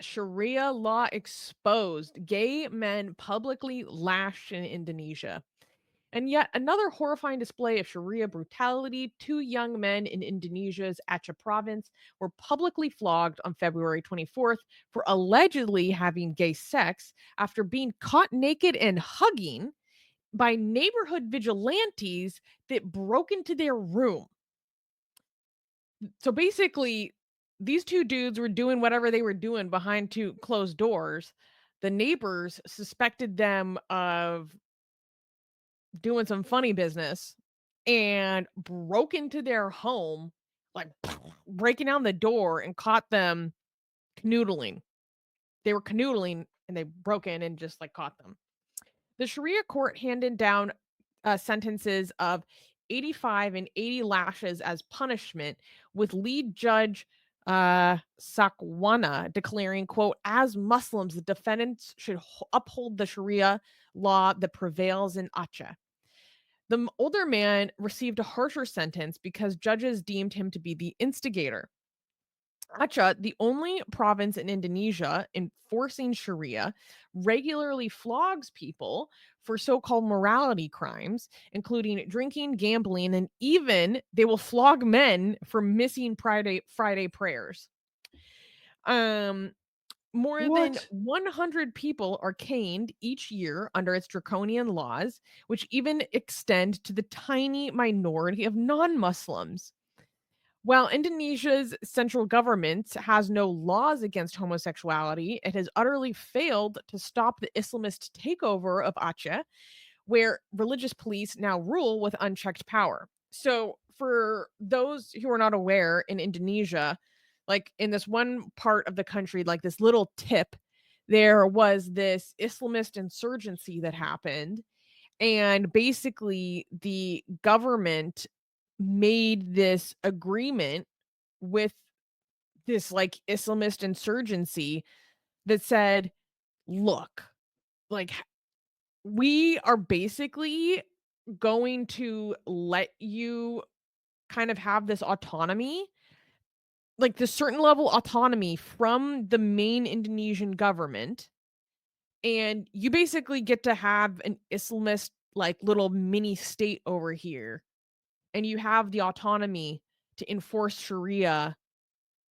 Sharia law exposed. Gay men publicly lashed in Indonesia. And yet another horrifying display of Sharia brutality. Two young men in Indonesia's Aceh province were publicly flogged on February 24th for allegedly having gay sex after being caught naked and hugging by neighborhood vigilantes that broke into their room. So basically, these two dudes were doing whatever they were doing behind two closed doors. The neighbors suspected them of doing some funny business and broke into their home, like breaking down the door and caught them canoodling. They were canoodling and they broke in and just like caught them. The Sharia court handed down sentences of 85 and 80 lashes as punishment, with lead judge Sakwanah declaring, quote, as Muslims, the defendants should uphold the Sharia law that prevails in Aceh. The older man received a harsher sentence because judges deemed him to be the instigator. Aceh, the only province in Indonesia enforcing Sharia, regularly flogs people for so called morality crimes, including drinking, gambling, and even they will flog men for missing Friday prayers. Um, More than What? 100 people are caned each year under its draconian laws, which even extend to the tiny minority of non Muslims. While Indonesia's central government has no laws against homosexuality, it has utterly failed to stop the Islamist takeover of Aceh, where religious police now rule with unchecked power. So, for those who are not aware, in Indonesia, like in this one part of the country, like this little tip, there was this Islamist insurgency that happened. And basically, the government made this agreement with this like Islamist insurgency that said, look, like we are basically going to let you kind of have this autonomy, like this certain level autonomy from the main Indonesian government. And you basically get to have an Islamist like little mini state over here. And you have the autonomy to enforce Sharia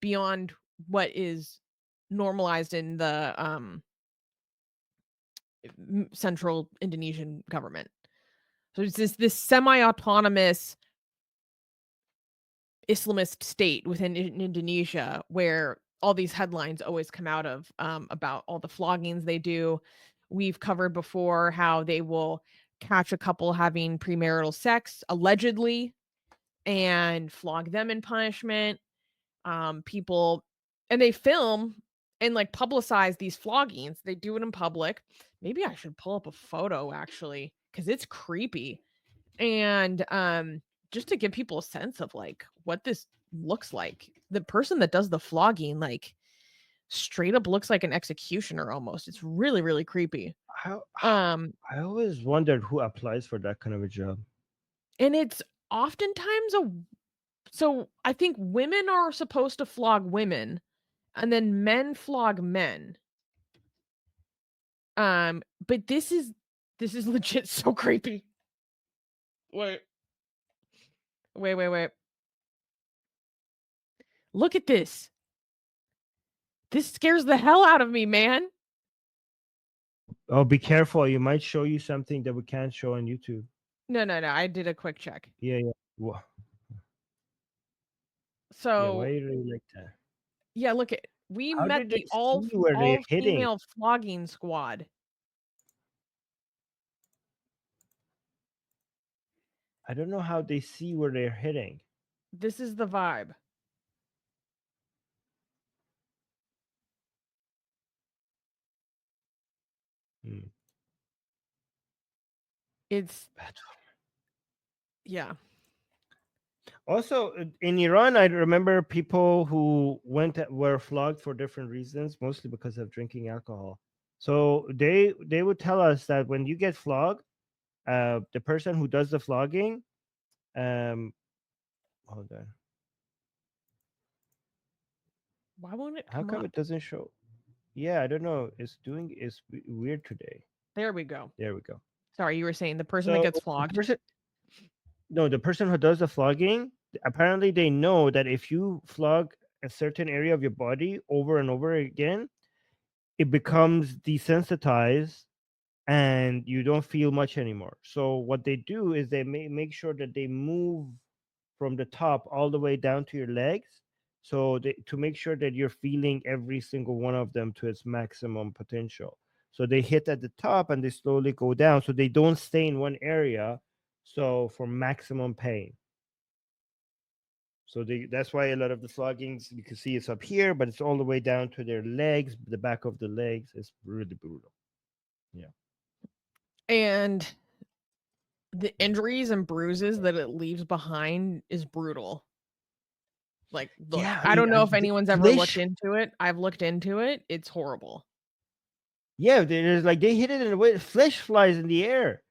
beyond what is normalized in the central Indonesian government. So it's this semi-autonomous Islamist state within Indonesia where all these headlines always come out of about all the floggings they do. We've covered before how they will catch a couple having premarital sex allegedly and flog them in punishment. People and they film and like publicize these floggings. They do it in public. Maybe I should pull up a photo actually because it's creepy. And just to give people a sense of like what this looks like. The person that does the flogging like straight up looks like an executioner almost. It's really really creepy. How? Um I always wondered who applies for that kind of a job. and it's oftentimes a so I think women are supposed to flog women and then men flog men. But this is legit so creepy. Wait. Wait. Look at this. This scares the hell out of me, man. Oh, be careful! You might show you something that we can't show on YouTube. No. I did a quick check. Yeah. Yeah. Why So, you really like that? yeah, look at we How met did they the see where they're all hitting? female flogging squad. I don't know how they see where they're hitting. This is the vibe. Hmm. It's yeah. Also, in Iran, I remember people who were flogged for different reasons, mostly because of drinking alcohol. So they would tell us that when you get flogged, the person who does the flogging, um, hold on, Why won't it how come come it up? doesn't show? Yeah, I don't know. It's weird today. There we go. There we go. Sorry, you were saying the person that So gets the flogged. person, no, the person who does the flogging, apparently they know that if you flog a certain area of your body over and over again, it becomes desensitized and you don't feel much anymore. So what they do is they make sure that they move from the top all the way down to your legs, so to make sure that you're feeling every single one of them to its maximum potential. So they hit at the top and they slowly go down, so they don't stay in one area, so for maximum pain. So that's why a lot of the floggings you can see it's up here, but it's all the way down to their legs, the back of the legs. It's really brutal. Yeah. And the injuries and bruises that it leaves behind is brutal. Like, look, Yeah, I don't know if the anyone's ever looked flesh. into it. I've looked into it. It's horrible. Yeah, there's like they hit it in the way flesh flies in the air.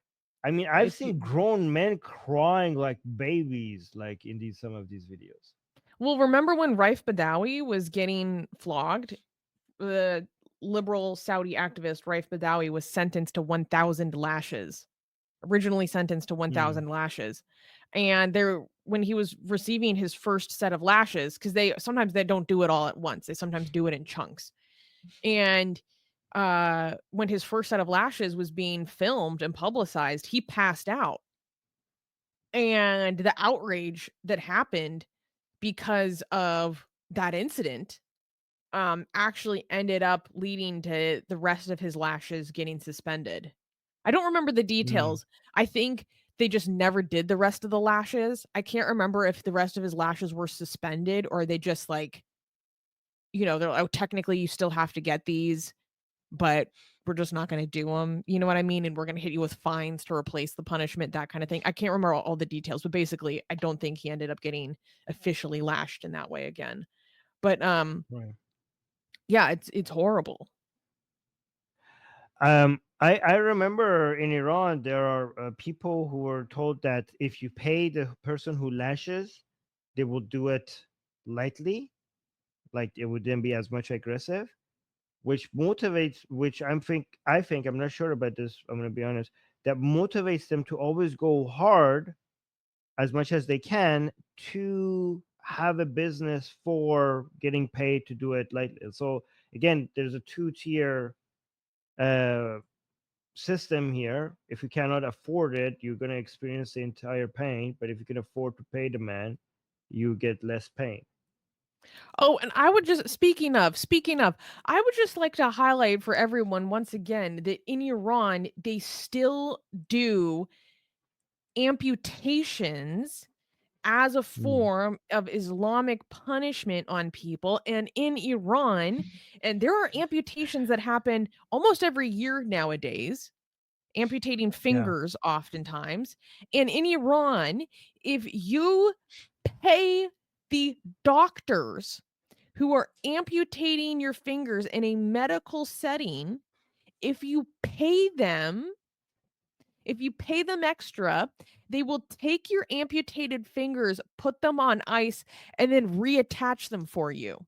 I mean, I've It's seen grown men crying like babies, like in these some of these videos. well, remember when Raif Badawi was getting flogged? The liberal Saudi activist Raif Badawi was sentenced to 1,000 lashes. Originally sentenced to Mm, 1,000 lashes. And there when he was receiving his first set of lashes, because they sometimes they don't do it all at once. They sometimes do it in chunks. And when his first set of lashes was being filmed and publicized, he passed out. And the outrage that happened because of that incident actually ended up leading to the rest of his lashes getting suspended. I don't remember the mm, details. I think they just never did the rest of the lashes. I can't remember if the rest of his lashes were suspended or they just like, they're like, oh, technically you still have to get these, but we're just not going to do them. You know what I mean? And we're going to hit you with fines to replace the punishment, that kind of thing. I can't remember all the details, but basically, I don't think he ended up getting officially lashed in that way again. But right. yeah, it's horrible. I remember in Iran there are people who were told that if you pay the person who lashes, they will do it lightly, like it wouldn't be as much aggressive, which motivates. Which I think I'm not sure about this. I'm gonna be honest. That motivates them to always go hard as much as they can to have a business for getting paid to do it lightly. So again, there's a two-tier uh, system here. If you cannot afford it, you're going to experience the entire pain. But if you can afford to pay the man, you get less pain. Oh, and I would just speaking of, I would just like to highlight for everyone once again that in Iran, they still do amputations as a Mm. form of Islamic punishment on people. And in Iran, and there are amputations that happen almost every year nowadays, amputating Yeah. fingers oftentimes. And in Iran, if you pay the doctors who are amputating your fingers in a medical setting, if you pay them, if you pay them extra, they will take your amputated fingers, put them on ice, and then reattach them for you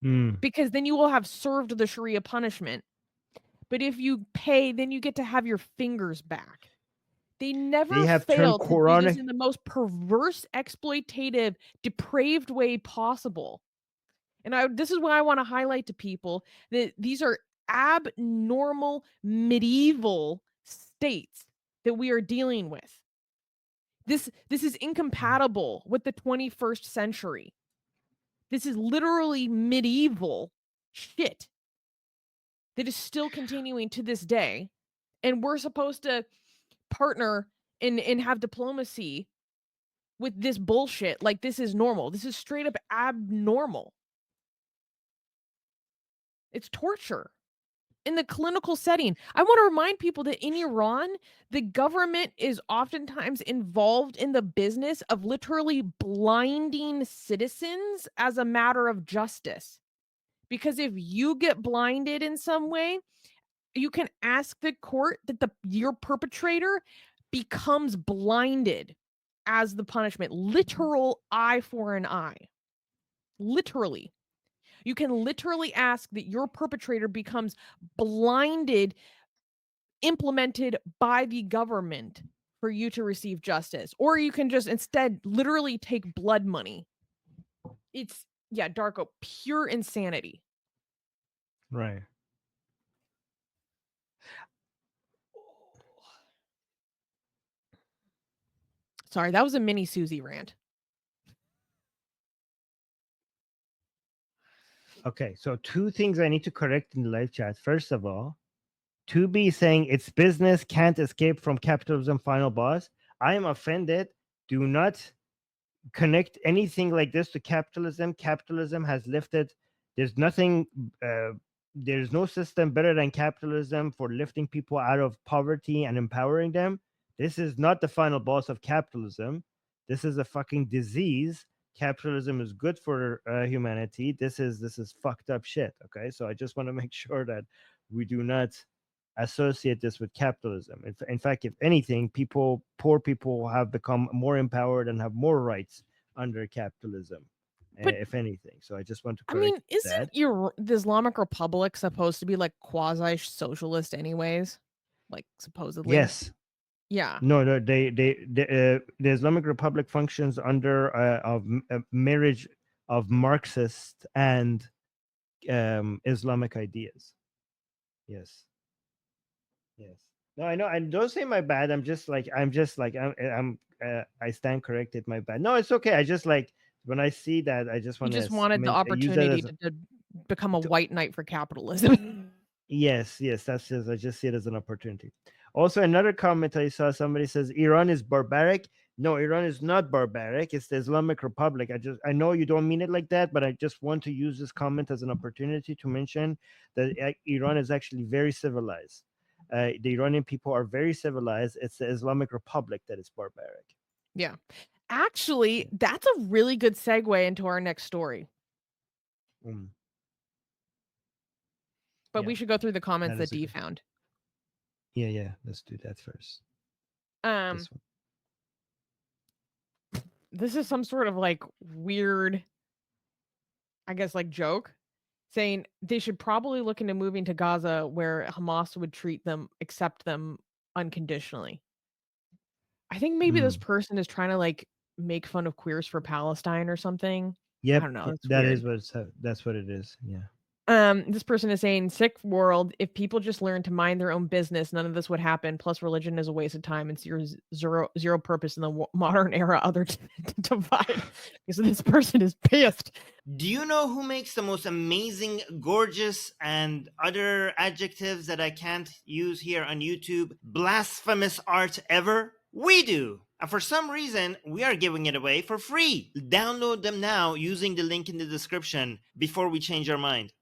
Mm. because then you will have served the Sharia punishment. But if you pay, then you get to have your fingers back. They They never have turned fail to do this Quranic. in the most perverse, exploitative, depraved way possible. And this is why I want to highlight to people that these are abnormal medieval states that we are dealing with. This is incompatible with the 21st century. This is literally medieval shit that is still continuing to this day. And we're supposed to partner and have diplomacy with this bullshit like this is normal. This is straight up abnormal. It's torture. In the clinical setting. I want to remind people that in Iran, the government is oftentimes involved in the business of literally blinding citizens as a matter of justice. Because if you get blinded in some way, you can ask the court that your perpetrator becomes blinded as the punishment. Literal eye for an eye. Literally. You can literally ask that your perpetrator becomes blinded, implemented by the government for you to receive justice. Or you can just instead literally take blood money. It's, yeah, Darko, pure insanity. Right. Sorry, that was a mini Susie rant. Okay, so two things I need to correct in the live chat. First of all, to be saying it's business can't escape from capitalism, final boss. I am offended. Do not connect anything like this to capitalism. Capitalism has lifted. There's nothing. There's no system better than capitalism for lifting people out of poverty and empowering them. This is not the final boss of capitalism. This is a fucking disease. Capitalism is good for humanity. This is fucked up shit. Okay, so I just want to make sure that we do not associate this with capitalism. In fact, if anything, poor people have become more empowered and have more rights under capitalism, But if anything. So I just want to I correct mean, isn't that. the Islamic Republic supposed to be like quasi socialist anyways? Like supposedly. Yes. Yeah. No. The Islamic Republic functions under a marriage of Marxist and Islamic ideas. Yes. Yes. No, I know. And don't say my bad. I stand corrected. My bad. No, it's okay. I just like when I see that, I just You want just to wanted the use that opportunity as to become a to, white knight for capitalism. yes, yes. That's just I just see it as an opportunity. Also, another comment I saw. Somebody says Iran is barbaric. No, Iran is not barbaric. It's the Islamic Republic. I know you don't mean it like that, but I just want to use this comment as an opportunity to mention that Iran is actually very civilized. The Iranian people are very civilized. It's the Islamic Republic that is barbaric. Yeah. Actually, that's a really good segue into our next story. Mm, But yeah, we should go through the comments that that is a Dee good. found. Yeah, yeah. Let's do that first. Um, This one. this is some sort of like weird, I guess, like joke saying they should probably look into moving to Gaza where Hamas would accept them unconditionally. I think maybe this Mm. person is trying to like make fun of queers for Palestine or something. I Yep, don't know. It's that weird. is what that's what it is. Yeah. This person is saying, sick world, if people just learn to mind their own business, none of this would happen. Plus, religion is a waste of time and zero purpose in the modern era other to divide. So this person is pissed. Do you know who makes the most amazing, gorgeous, and other adjectives that I can't use here on YouTube, blasphemous art ever? We do! And for some reason, we are giving it away for free. Download them now using the link in the description before we change our mind.